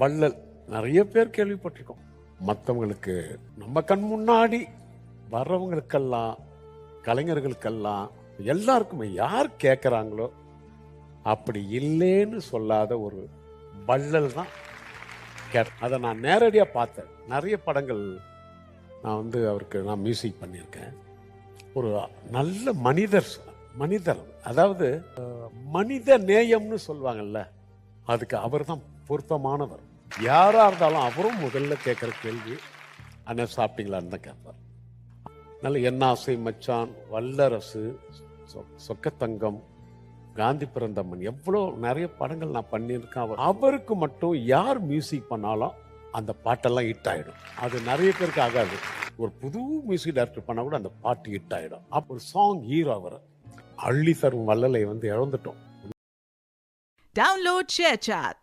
வள்ளல் நிறைய பேர் கேள்விப்பட்டிருக்கோம். மற்றவங்களுக்கு நம்ம கண் முன்னாடி வர்றவங்களுக்கெல்லாம், கலைஞர்களுக்கெல்லாம், எல்லாருக்குமே யார் கேட்குறாங்களோ அப்படி இல்லைன்னு சொல்லாத ஒரு வள்ளல் தான் அதை நான் நேரடியாக பார்த்தேன். நிறைய படங்கள் நான் அவருக்கு நான் மியூசிக் பண்ணியிருக்கேன். ஒரு நல்ல மனிதர் அதாவது மனித நேயம்னு சொல்லுவாங்கல்ல, அதுக்கு அவர் தான் பொருத்தமானவர். யாராக இருந்தாலும் அவரும் முதல்ல கேட்குற கேள்வி அண்ணா சாப்பிட்டீங்களான்னு தான் கேட்பார். நல்ல என்னாசை மச்சான், வல்லரசு, சொக்கத்தங்கம், காந்தி பிறந்தம்மன், எவ்வளோ நிறைய படங்கள் நான் பண்ணியிருக்கேன். அவருக்கு மட்டும் யார் மியூசிக் பண்ணாலும் அந்த பாட்டெல்லாம் ஹிட் ஆகிடும். அது நிறைய பேருக்கு ஆகாது. ஒரு புது மியூசிக் டைரக்டர் பண்ணால் கூட அந்த பாட்டு ஹிட் ஆகிடும். அப்போ ஒரு சாங் ஹீரோ அவர். அள்ளி தரும் வள்ளலை இழந்துட்டோம். Download ShareChat.